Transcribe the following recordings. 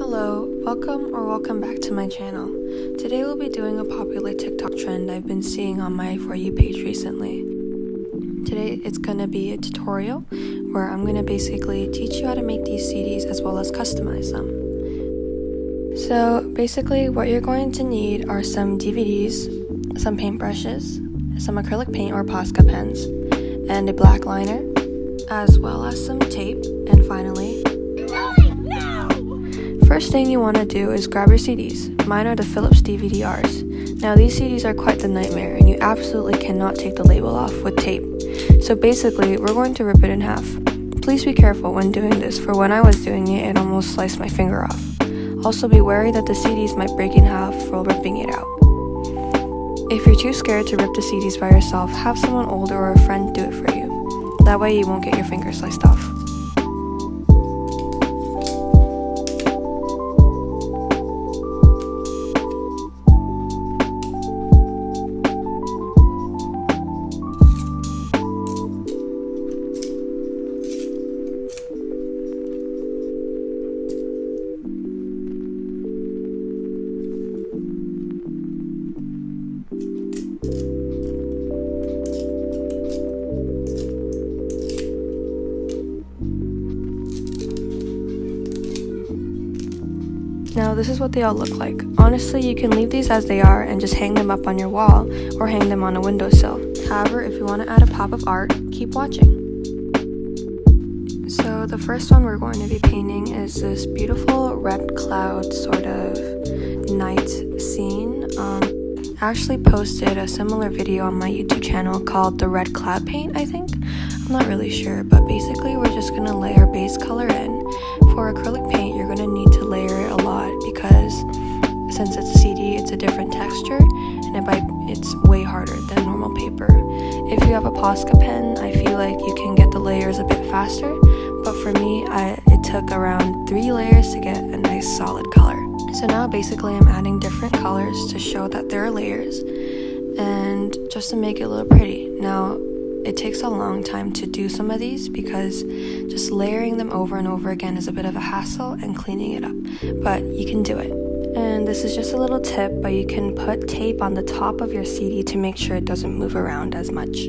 Hello, welcome back to my channel. Today we'll be doing a popular TikTok trend I've been seeing on my For You page recently. Today it's gonna be a tutorial where I'm gonna basically teach you how to make these CDs as well as customize them. So basically what you're going to need are some DVDs, some paintbrushes, some acrylic paint or Posca pens, and a black liner, as well as some tape, and finally, first thing you want to do is grab your CDs. Mine are the Philips DVD-Rs. Now these CDs are quite the nightmare and you absolutely cannot take the label off with tape. So basically, we're going to rip it in half. Please be careful when doing this, for when I was doing it, it almost sliced my finger off. Also be wary that the CDs might break in half while ripping it out. If you're too scared to rip the CDs by yourself, have someone older or a friend do it for you. That way you won't get your finger sliced off. Now this is what they all look like. Honestly, you can leave these as they are and just hang them up on your wall or hang them on a windowsill. However, if you want to add a pop of art, keep watching. So the first one we're going to be painting is this beautiful red cloud sort of night scene. I actually posted a similar video on my YouTube channel called the red cloud paint, I think. I'm not really sure, but basically we're just going to lay our base color in. For acrylic paint, you're going to need to layer it a lot because since it's a CD, it's a different texture and it's way harder than normal paper. If you have a Posca pen, I feel like you can get the layers a bit faster, but for me, it took around 3 layers to get a nice solid color. So now basically I'm adding different colors to show that there are layers and just to make it look pretty. Now, it takes a long time to do some of these because just layering them over and over again is a bit of a hassle and cleaning it up, but you can do it. And this is just a little tip, but you can put tape on the top of your CD to make sure it doesn't move around as much.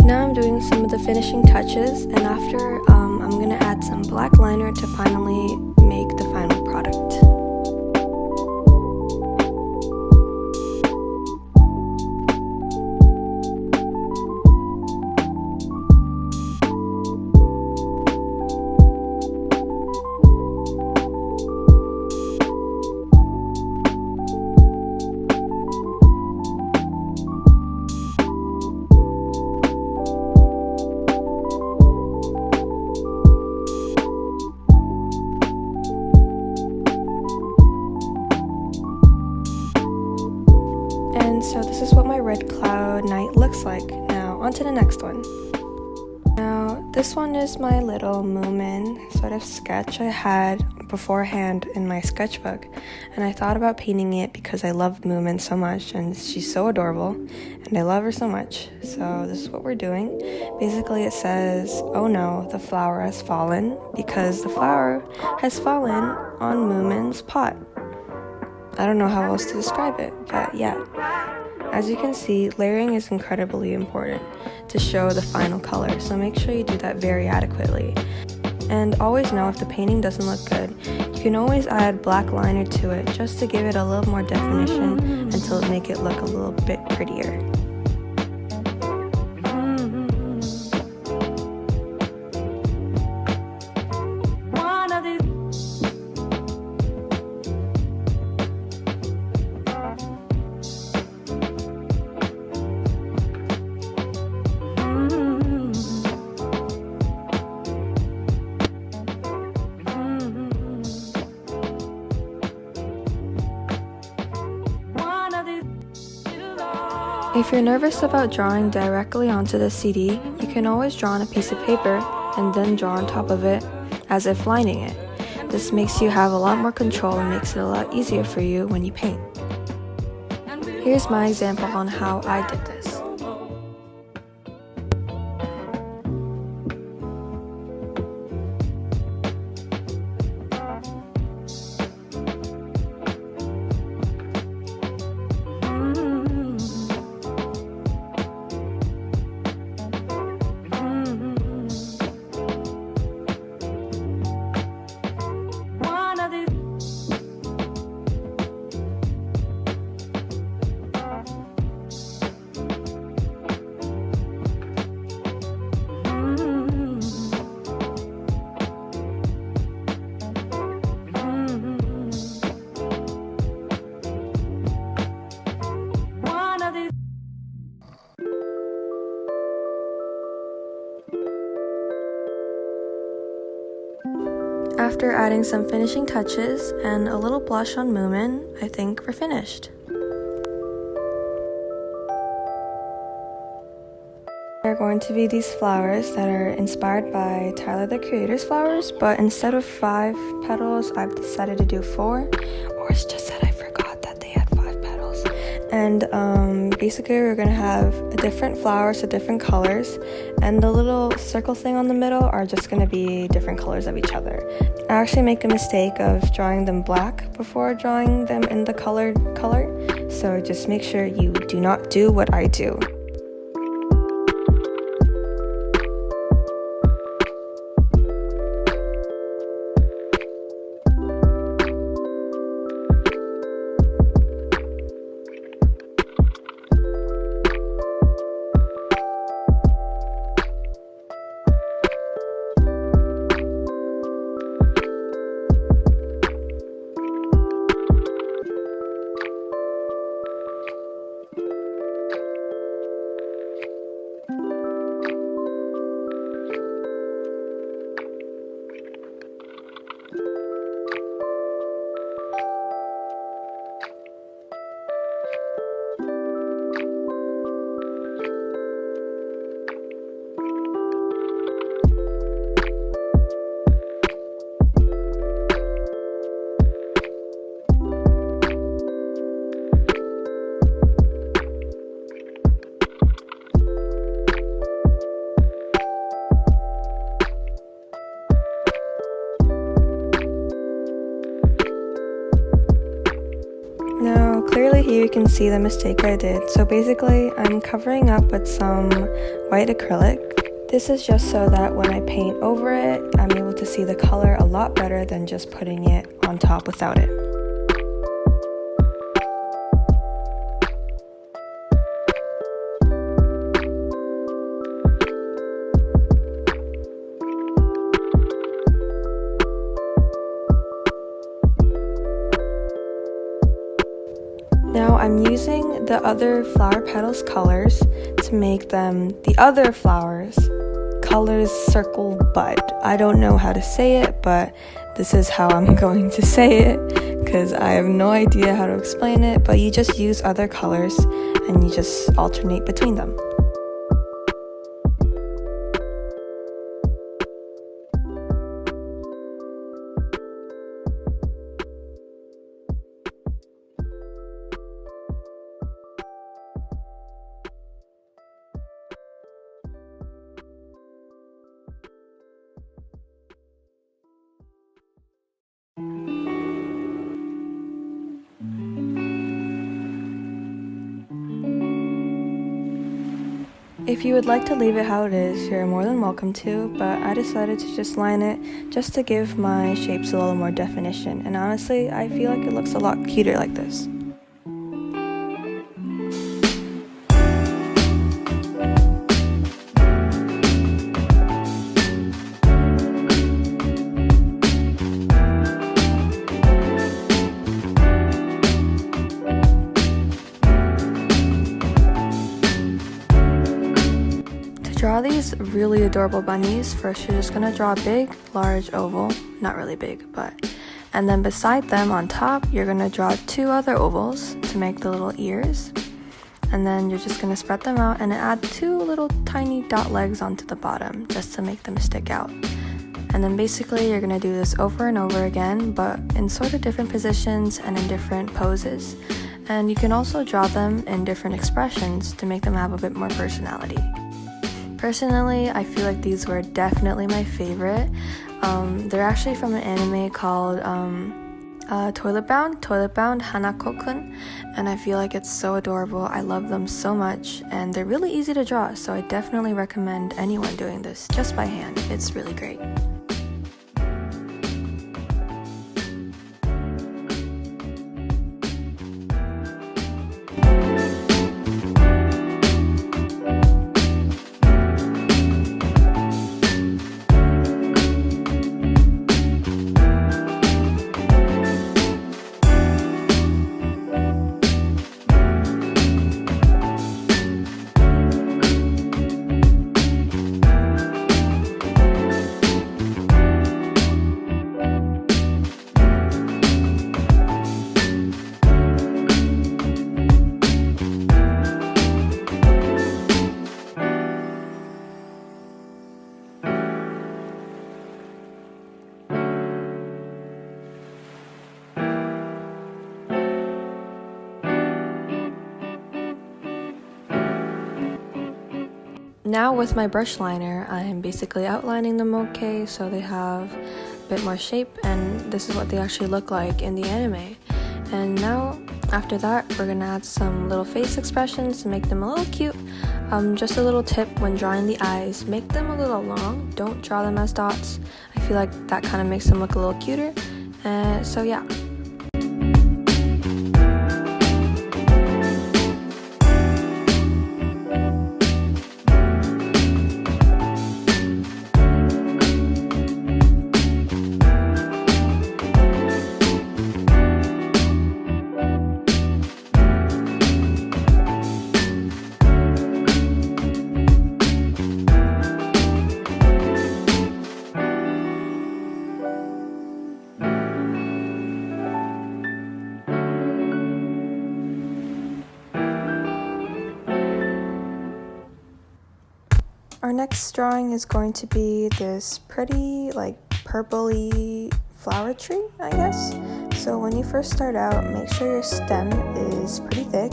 Now I'm doing some of the finishing touches, and after I'm going to add some black liner to finally make the final product. And so this is what my red cloud night looks like. Now on to the next one. Now this one is my little moomin sort of sketch I had beforehand in my sketchbook, and I thought about painting it because I love Moomin so much and she's so adorable and I love her so much. So this is what we're doing. Basically it says, "Oh no, the flower has fallen," because the flower has fallen on Moomin's pot. I don't know how else to describe it, but yeah. As you can see, layering is incredibly important to show the final color, so make sure you do that very adequately. And always know if the painting doesn't look good, you can always add black liner to it just to give it a little more definition and to make it look a little bit prettier. If you're nervous about drawing directly onto the CD, you can always draw on a piece of paper and then draw on top of it as if lining it. This makes you have a lot more control and makes it a lot easier for you when you paint. Here's my example on how I did this. After adding some finishing touches and a little blush on Moomin, I think we're finished. There are going to be these flowers that are inspired by Tyler the Creator's flowers, but instead of 5 petals, I've decided to do 4, or it's just that I forgot that they had 5 petals. And basically we're going to have different flowers of different colors, and the little circle thing on the middle are just going to be different colors of each other. I actually make a mistake of drawing them black before drawing them in the colored color, so just make sure you do not do what I do. Now, clearly here you can see the mistake I did. So basically, I'm covering up with some white acrylic. This is just so that when I paint over it, I'm able to see the color a lot better than just putting it on top without it. Now I'm using the other flower petals colors to make them the other flowers colors circle bud. I don't know how to say it, but this is how I'm going to say it because I have no idea how to explain it, but you just use other colors and you just alternate between them. If you would like to leave it how it is, you're more than welcome to, but I decided to just line it just to give my shapes a little more definition, and honestly, I feel like it looks a lot cuter like this. Draw these really adorable bunnies. First, you're just gonna draw a big, large oval, not really big, but, and then beside them on top, you're gonna draw 2 other ovals to make the little ears. And then you're just going to spread them out and add 2 little tiny dot legs onto the bottom just to make them stick out. And then basically you're going to do this over and over again, but in sort of different positions and in different poses. And you can also draw them in different expressions to make them have a bit more personality. Personally, I feel like these were definitely my favorite. They're actually from an anime called Toilet Bound Hanako-kun, and I feel like it's so adorable. I love them so much, and they're really easy to draw, so I definitely recommend anyone doing this just by hand. It's really great. Now with my brush liner, I'm basically outlining them okay so they have a bit more shape, and this is what they actually look like in the anime. And now after that, we're gonna add some little face expressions to make them a little cute. Just a little tip when drawing the eyes, make them a little long, don't draw them as dots. I feel like that kind of makes them look a little cuter. So yeah. Our next drawing is going to be this pretty, like, purpley flower tree, I guess. So when you first start out, make sure your stem is pretty thick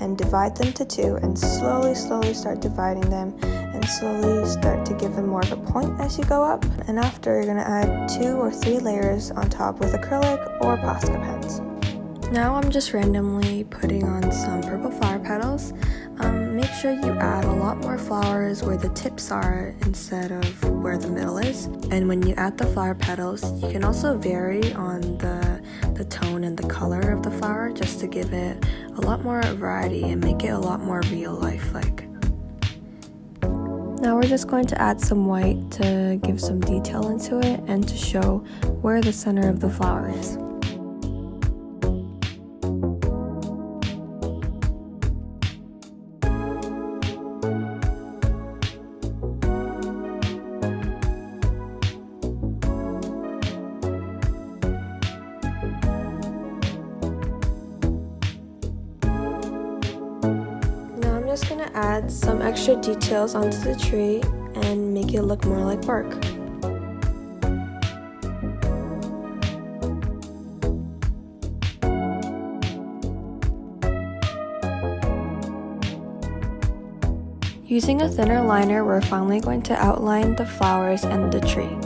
and divide them to 2 and slowly start dividing them and slowly start to give them more of a point as you go up. And after, you're going to add 2 or 3 layers on top with acrylic or Posca pens. Now I'm just randomly putting on some purple flower petals. Make sure you add a lot more flowers where the tips are instead of where the middle is. And when you add the flower petals, you can also vary on the tone and the color of the flower just to give it a lot more variety and make it a lot more real life-like. Now we're just going to add some white to give some detail into it and to show where the center of the flower is. I'm just going to add some extra details onto the tree and make it look more like bark. Using a thinner liner, we're finally going to outline the flowers and the tree.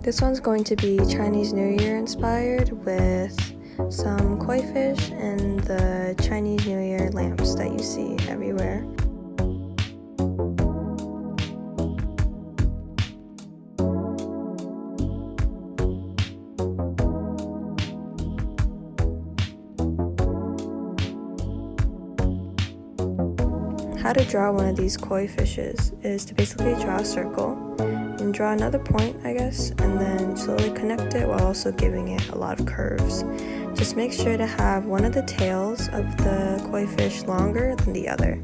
This one's going to be Chinese New Year inspired with some koi fish and the Chinese New Year lamps that you see everywhere. How to draw one of these koi fishes is to basically draw a circle and draw another point, I guess, and then slowly connect it while also giving it a lot of curves. Just make sure to have one of the tails of the koi fish longer than the other.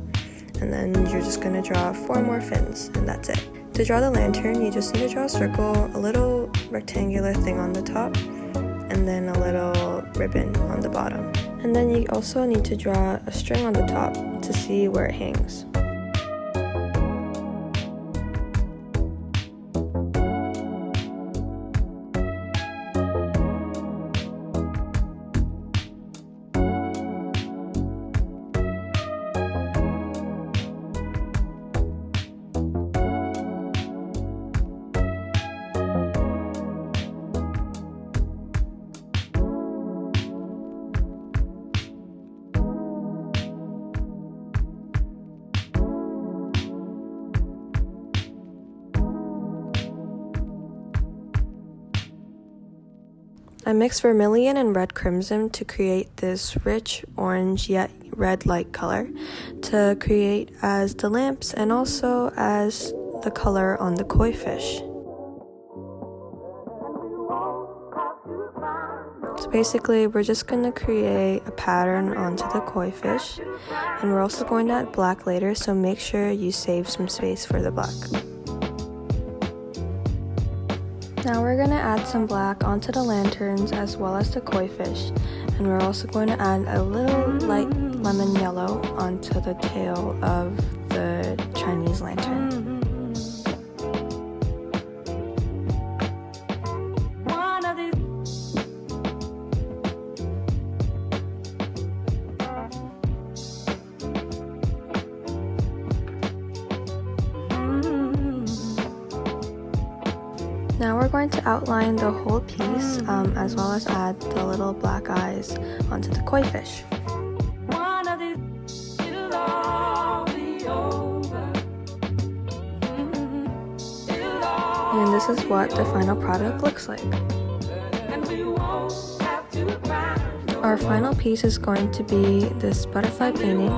and then you're just going to draw 4 more fins, and that's it. To draw the lantern, you just need to draw a circle, a little rectangular thing on the top, and then a little ribbon on the bottom. And then you also need to draw a string on the top to see where it hangs. I mixed vermilion and red crimson to create this rich orange yet red-like color to create as the lamps and also as the color on the koi fish. So basically we're just going to create a pattern onto the koi fish, and we're also going to add black later, so make sure you save some space for the black. Now we're going to add some black onto the lanterns as well as the koi fish, and we're also going to add a little light lemon yellow onto the tail of the Chinese lantern. Now we're going to outline the whole piece as well as add the little black eyes onto the koi fish. And this is what the final product looks like. Our final piece is going to be this butterfly painting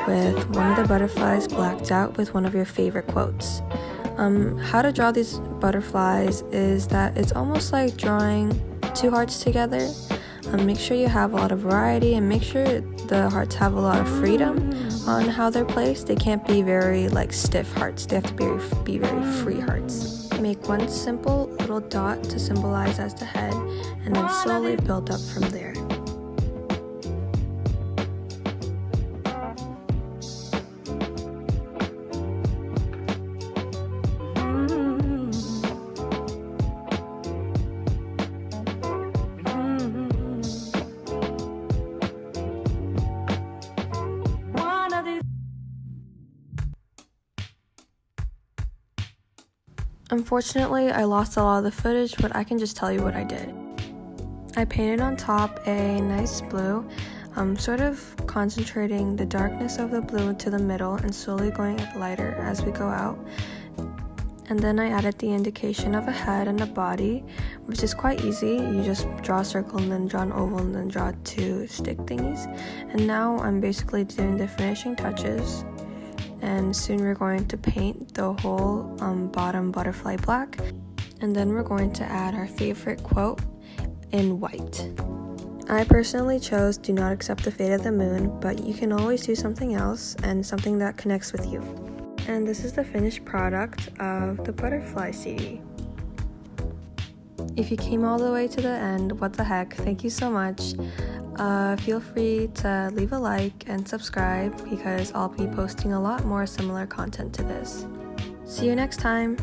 with one of the butterflies blacked out with one of your favorite quotes. How to draw these butterflies is that it's almost like drawing 2 hearts together. Make sure you have a lot of variety and make sure the hearts have a lot of freedom on how they're placed. They can't be very stiff hearts. They have to be very free hearts. Make one simple little dot to symbolize as the head, and then slowly build up from there. Unfortunately, I lost a lot of the footage, but I can just tell you what I did. I painted on top a nice blue, sort of concentrating the darkness of the blue to the middle and slowly going lighter as we go out. And then I added the indication of a head and a body, which is quite easy. You just draw a circle and then draw an oval and then draw 2 stick thingies. And now I'm basically doing the finishing touches. And soon we're going to paint the whole bottom butterfly black, and then we're going to add our favorite quote in white. I personally chose "Do not accept the fate of the moon," but you can always do something else and something that connects with you. And this is the finished product of the butterfly CD. If you came all the way to the end, what the heck, thank you so much. Feel free to leave a like and subscribe because I'll be posting a lot more similar content to this. See you next time!